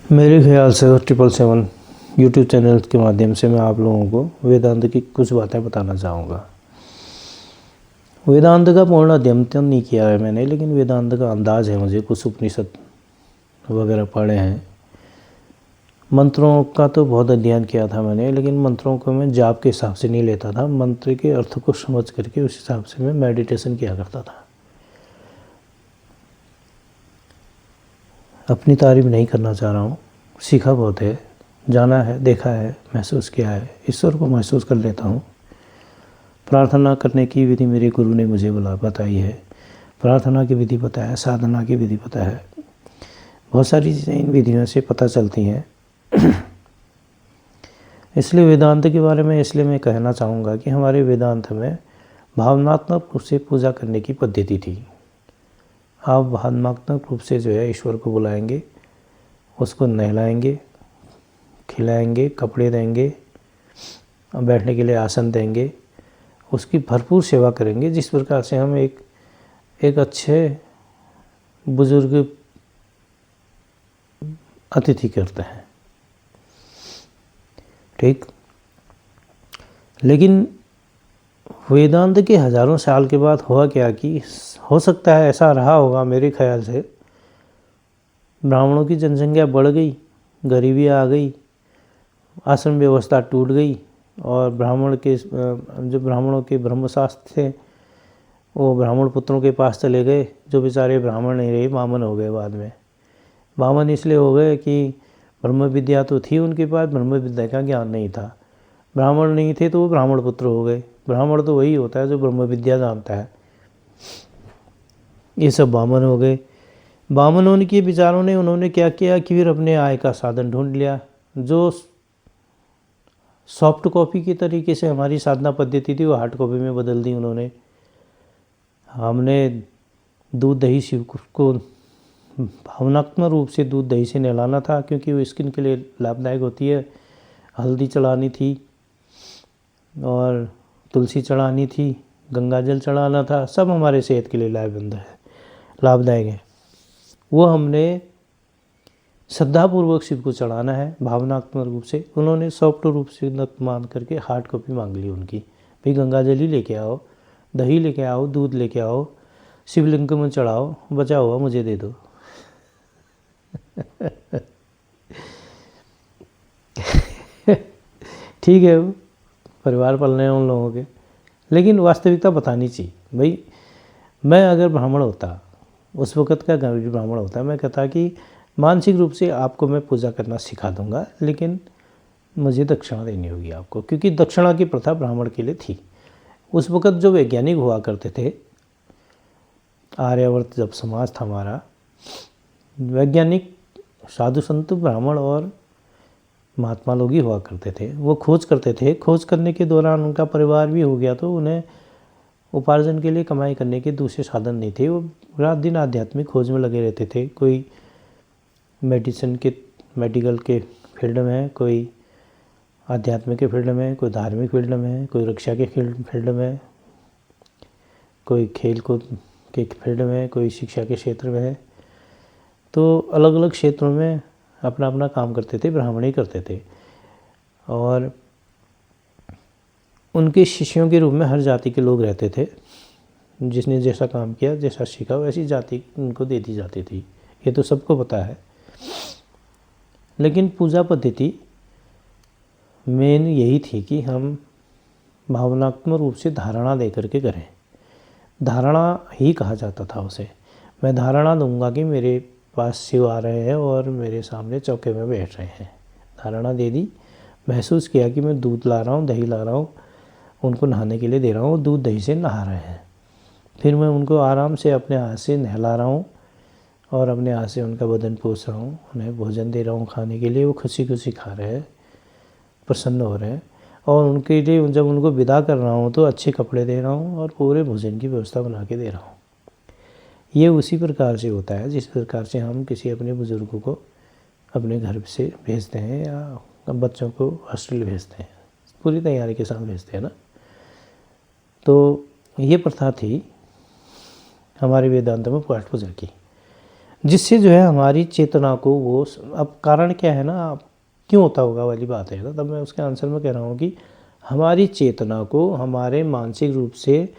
मेरे ख्याल से 777 यूट्यूब चैनल के माध्यम से मैं आप लोगों को वेदांत की कुछ बातें बताना चाहूँगा। वेदांत का पूर्ण अध्ययन तो नहीं किया है मैंने, लेकिन वेदांत का अंदाज़ है मुझे। कुछ उपनिषद वगैरह पढ़े हैं। मंत्रों का तो बहुत अध्ययन किया था मैंने, लेकिन मंत्रों को मैं जाप के हिसाब से नहीं लेता था। मंत्र के अर्थ को समझ करके उस हिसाब से मैं मेडिटेशन किया करता था। अपनी तारीफ नहीं करना चाह रहा हूँ, सीखा बहुत है, जाना है, देखा है, महसूस किया है, ईश्वर को महसूस कर लेता हूँ। प्रार्थना करने की विधि मेरे गुरु ने मुझे बताई है। प्रार्थना की विधि पता है, साधना की विधि पता है। बहुत सारी चीज़ें इन विधियों से पता चलती हैं। इसलिए वेदांत के बारे में इसलिए मैं कहना चाहूँगा कि हमारे वेदांत में भावनात्मक रूप से पूजा करने की पद्धति थी। आप भावनात्मक रूप से जो है ईश्वर को बुलाएंगे, उसको नहलाएंगे, खिलाएंगे, कपड़े देंगे, बैठने के लिए आसन देंगे, उसकी भरपूर सेवा करेंगे। जिस प्रकार से हम एक अच्छे बुजुर्ग अतिथि करते हैं, ठीक। लेकिन वेदांत के हजारों साल के बाद हुआ क्या कि हो सकता है ऐसा रहा होगा, मेरे ख्याल से ब्राह्मणों की जनसंख्या बढ़ गई, गरीबी आ गई, आश्रम व्यवस्था टूट गई और जो ब्राह्मणों के ब्रह्मशास्त्र थे वो ब्राह्मण पुत्रों के पास चले गए। जो बेचारे ब्राह्मण नहीं रहे, बामन हो गए बाद में। बामन इसलिए हो गए कि ब्रह्म विद्या तो थी उनके पास, ब्रह्म विद्या का ज्ञान नहीं था। ब्राह्मण नहीं थे तो वो ब्राह्मण पुत्र हो गए। ब्राह्मण तो वही होता है जो ब्रह्म विद्या जानता है। ये सब बामन हो गए। बामन होने के विचारों ने उन्होंने क्या किया कि फिर अपने आय का साधन ढूंढ लिया। जो सॉफ्ट कॉपी के तरीके से हमारी साधना पद्धति थी वो हार्ड कॉपी में बदल दी उन्होंने। हमने दूध दही शिव को भावनात्मक रूप से दूध दही से नहलाना था, क्योंकि वो स्किन के लिए लाभदायक होती है। हल्दी चढ़ानी थी और तुलसी चढ़ानी थी, गंगा जल चढ़ाना था। सब हमारे सेहत के लिए लाभदायक है। वो हमने श्रद्धापूर्वक शिव को चढ़ाना है भावनात्मक रूप से। उन्होंने सॉफ्ट रूप से नत मान करके हार्ड कॉपी मांग ली उनकी। भाई गंगा जल ही लेके आओ, दही लेके आओ, दूध लेके आओ, शिवलिंग में चढ़ाओ, बचा हुआ मुझे दे दो। ठीक है, वो परिवार पल रहे हैं उन लोगों के, लेकिन वास्तविकता बतानी चाहिए। भाई मैं अगर ब्राह्मण होता, उस वक़्त का गरीब ब्राह्मण होता, मैं कहता कि मानसिक रूप से आपको मैं पूजा करना सिखा दूंगा, लेकिन मुझे दक्षिणा देनी होगी आपको, क्योंकि दक्षिणा की प्रथा ब्राह्मण के लिए थी। उस वक़्त जो वैज्ञानिक हुआ करते थे, आर्यावर्त जब समाज था हमारा, वैज्ञानिक साधु संत ब्राह्मण और महात्मा लोग ही हुआ करते थे। वो खोज करते थे। खोज करने के दौरान उनका परिवार भी हो गया तो उन्हें उपार्जन के लिए कमाई करने के दूसरे साधन नहीं थे। वो रात दिन आध्यात्मिक खोज में लगे रहते थे। कोई मेडिकल के फील्ड में, कोई आध्यात्मिक के फील्ड में, कोई धार्मिक फील्ड में, कोई रक्षा के फील्ड में, कोई खेल कूद के फील्ड में, कोई शिक्षा के क्षेत्र में है। तो अलग अलग क्षेत्रों में अपना अपना काम करते थे, ब्राह्मण ही करते थे। और उनके शिष्यों के रूप में हर जाति के लोग रहते थे। जिसने जैसा काम किया, जैसा सीखा, वैसी जाति उनको दे दी जाती थी। ये तो सबको पता है। लेकिन पूजा पद्धति मेन यही थी कि हम भावनात्मक रूप से धारणा दे करके करें। धारणा ही कहा जाता था उसे। मैं धारणा दूंगा कि मेरे पास शिव आ रहे हैं और मेरे सामने चौके में बैठ रहे हैं। धारणा दे दी। महसूस किया कि मैं दूध ला रहा हूँ, दही ला रहा हूँ, उनको नहाने के लिए दे रहा हूँ, दूध दही से नहा रहे हैं। फिर मैं उनको आराम से अपने हाथ से नहला रहा हूँ और अपने हाथ से उनका बदन पोंछ रहा हूँ, उन्हें भोजन दे रहा हूँ खाने के लिए। वो खुशी खुशी खा रहे हैं, प्रसन्न हो रहे हैं। और उनके लिए जब उनको विदा कर रहा हूँ तो अच्छे कपड़े दे रहा हूँ और पूरे भोजन की व्यवस्था बना के दे रहा हूँ। ये उसी प्रकार से होता है जिस प्रकार से हम किसी अपने बुज़ुर्गों को अपने घर से भेजते हैं या बच्चों को हॉस्टल भेजते हैं, पूरी तैयारी के साथ भेजते हैं ना। तो ये प्रथा थी हमारे वेदांत में पाठ पूजा की। जिससे जो है हमारी चेतना को वो, अब कारण क्या है ना, आप क्यों होता होगा वाली बात है ना, तब मैं उसके आंसर में कह रहा हूँ कि हमारी चेतना को हमारे मानसिक रूप से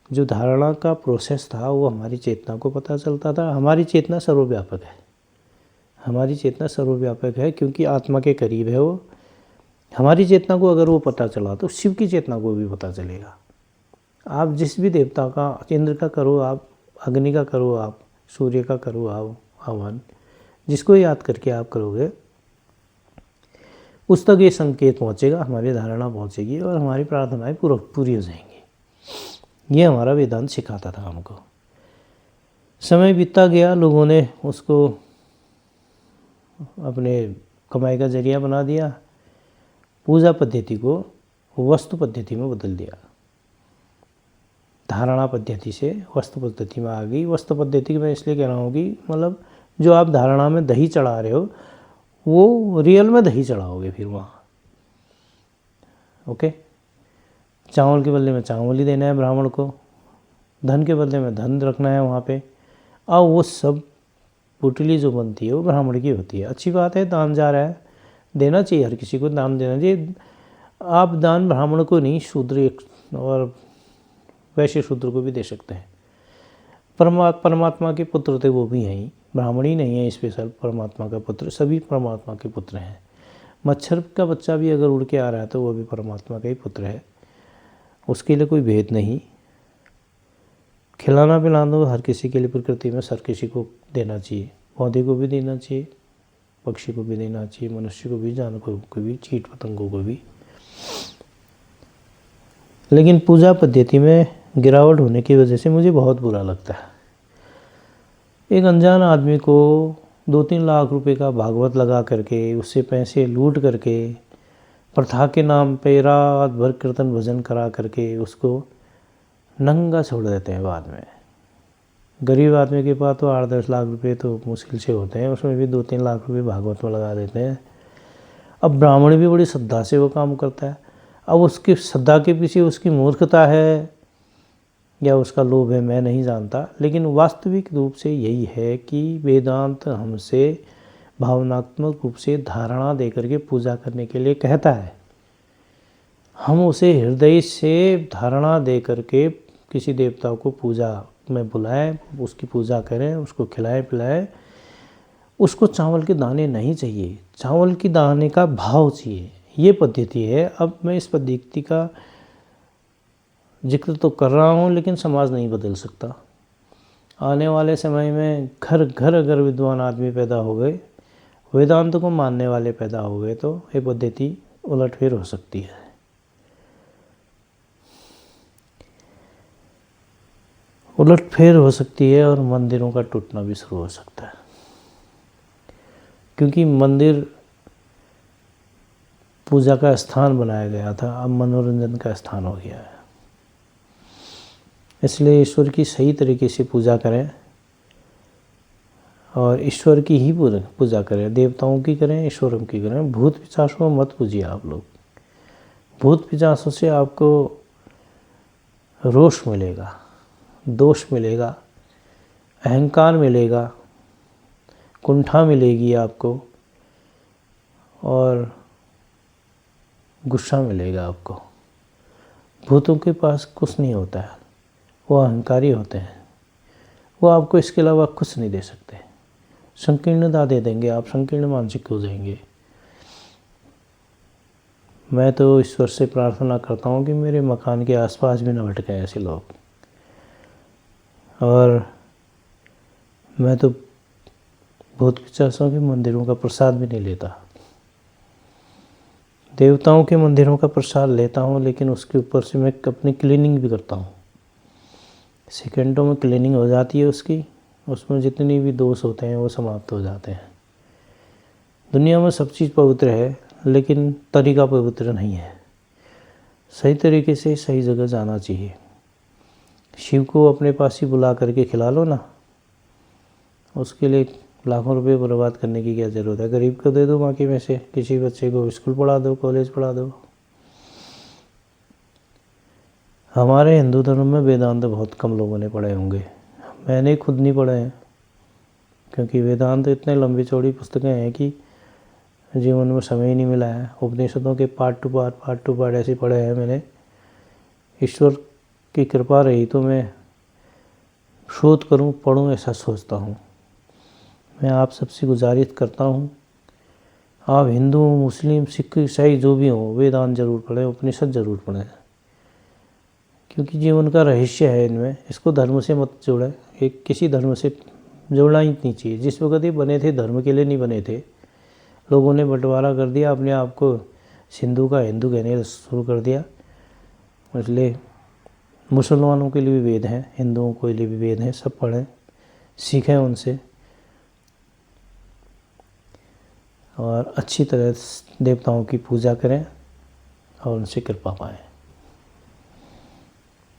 जो धारणा का प्रोसेस था वो हमारी चेतना को पता चलता था। हमारी चेतना सर्वव्यापक है, हमारी चेतना सर्वव्यापक है क्योंकि आत्मा के करीब है वो। हमारी चेतना को अगर वो पता चला तो शिव की चेतना को भी पता चलेगा। आप जिस भी देवता का, इंद्र का करो आप, अग्नि का करो आप, सूर्य का करो आप हवन, जिसको याद करके आप करोगे उस तक ये संकेत पहुँचेगा, हमारी धारणा पहुँचेगी और हमारी प्रार्थनाएं पूरी हो जाएंगी। ये हमारा वेदांत सिखाता था हमको। समय बीतता गया, लोगों ने उसको अपने कमाई का जरिया बना दिया, पूजा पद्धति को वस्तु पद्धति में बदल दिया। धारणा पद्धति से वस्तु पद्धति में आ गई। वस्तु पद्धति मैं इसलिए कह रहा हूँ कि मतलब जो आप धारणा में दही चढ़ा रहे हो वो रियल में दही चढ़ाओगे फिर वहाँ। ओके, चावल के बदले में चावल ही देना है ब्राह्मण को, धन के बदले में धन रखना है वहाँ पे। अब वो सब पुटली जो बनती है वो ब्राह्मण की होती है। अच्छी बात है, दान जा रहा है, देना चाहिए, हर किसी को दान देना चाहिए। आप दान ब्राह्मण को नहीं, शूद्र और वैश्य शूद्र को भी दे सकते हैं। परमात्मा के पुत्र थे वो भी हैं ही, ब्राह्मण ही नहीं है स्पेशल, परमात्मा का पुत्र, सभी परमात्मा के पुत्र हैं। मच्छर का बच्चा भी अगर उड़ के आ रहा है तो वो भी परमात्मा का ही पुत्र है, उसके लिए कोई भेद नहीं। खिलाना पिलाना हर किसी के लिए प्रकृति में हर किसी को देना चाहिए, पौधे को भी देना चाहिए, पक्षी को भी देना चाहिए, मनुष्य को भी, जानवरों को भी, कीट पतंगों को भी। लेकिन पूजा पद्धति में गिरावट होने की वजह से मुझे बहुत बुरा लगता है। एक अनजान आदमी को 2-3 लाख रुपए का भागवत लगा करके, उससे पैसे लूट करके, प्रथा के नाम पे रात भर कीर्तन भजन करा करके उसको नंगा छोड़ देते हैं बाद में। गरीब आदमी के पास तो 8-10 लाख रुपए तो मुश्किल से होते हैं, उसमें भी 2-3 लाख रुपए भागवत में लगा देते हैं। अब ब्राह्मण भी बड़ी श्रद्धा से वो काम करता है। अब उसकी श्रद्धा के पीछे उसकी मूर्खता है या उसका लोभ है, मैं नहीं जानता, लेकिन वास्तविक रूप से यही है कि वेदांत हमसे भावनात्मक रूप से धारणा देकर के पूजा करने के लिए कहता है। हम उसे हृदय से धारणा दे करके किसी देवता को पूजा में बुलाएं, उसकी पूजा करें, उसको खिलाएं पिलाएं। उसको चावल के दाने नहीं चाहिए, चावल के दाने का भाव चाहिए। ये पद्धति है। अब मैं इस पद्धति का जिक्र तो कर रहा हूँ लेकिन समाज नहीं बदल सकता। आने वाले समय में घर घर अगर विद्वान आदमी पैदा हो गए, वेदांत को मानने वाले पैदा हो गए, तो ये पद्धति उलटफेर हो सकती है। उलटफेर हो सकती है और मंदिरों का टूटना भी शुरू हो सकता है, क्योंकि मंदिर पूजा का स्थान बनाया गया था, अब मनोरंजन का स्थान हो गया है। इसलिए ईश्वर की सही तरीके से पूजा करें और ईश्वर की ही पूजा करें, देवताओं की करें, ईश्वरों की करें। भूत पिशाचों मत पूजिए आप लोग। भूत पिशाचों से आपको रोष मिलेगा, दोष मिलेगा, अहंकार मिलेगा, कुंठा मिलेगी आपको और गुस्सा मिलेगा आपको। भूतों के पास कुछ नहीं होता है, वो अहंकारी होते हैं, वो आपको इसके अलावा कुछ नहीं दे सकते। संकीर्णता दे देंगे, आप संकीर्ण मानसिक हो जाएंगे। मैं तो ईश्वर से प्रार्थना करता हूँ कि मेरे मकान के आसपास भी न भटके ऐसे लोग। और मैं तो भूत पिशाचों के मंदिरों का प्रसाद भी नहीं लेता। देवताओं के मंदिरों का प्रसाद लेता हूँ, लेकिन उसके ऊपर से मैं अपनी क्लीनिंग भी करता हूँ। सेकंडों में क्लीनिंग हो जाती है उसकी, उसमें जितनी भी दोष होते हैं वो समाप्त हो जाते हैं। दुनिया में सब चीज़ पवित्र है, लेकिन तरीका पवित्र नहीं है। सही तरीके से सही जगह जाना चाहिए। शिव को अपने पास ही बुला करके खिला लो ना, उसके लिए लाखों रुपए बर्बाद करने की क्या ज़रूरत है। गरीब को दे दो, बाकी में से किसी बच्चे को स्कूल पढ़ा दो, कॉलेज पढ़ा दो। हमारे हिंदू धर्म में वेदांत बहुत कम लोगों ने पढ़े होंगे, मैंने खुद नहीं पढ़े हैं। क्योंकि वेदांत इतने लंबी चौड़ी पुस्तकें हैं कि जीवन में समय ही नहीं मिला है। उपनिषदों के पार्ट टू पार्ट ऐसे पढ़े हैं मैंने। ईश्वर की कृपा रही तो मैं शोध करूं, पढ़ूं, ऐसा सोचता हूं। मैं आप सबसे गुजारिश करता हूं, आप हिंदू, मुस्लिम, सिख, ईसाई जो भी हों, वेदांत जरूर पढ़ें, उपनिषद जरूर पढ़ें, क्योंकि जीवन का रहस्य है इनमें। इसको धर्म से मत जोड़ें, एक किसी धर्म से जोड़ना ही नहीं चाहिए। जिस वक्त ये बने थे धर्म के लिए नहीं बने थे, लोगों ने बंटवारा कर दिया, अपने आप को सिंधु का हिंदू कहने शुरू कर दिया। इसलिए मुसलमानों के लिए भी वेद हैं, हिंदुओं के लिए भी वेद हैं, सब पढ़ें, सीखें उनसे और अच्छी तरह देवताओं की पूजा करें और उनसे कृपा पाएं।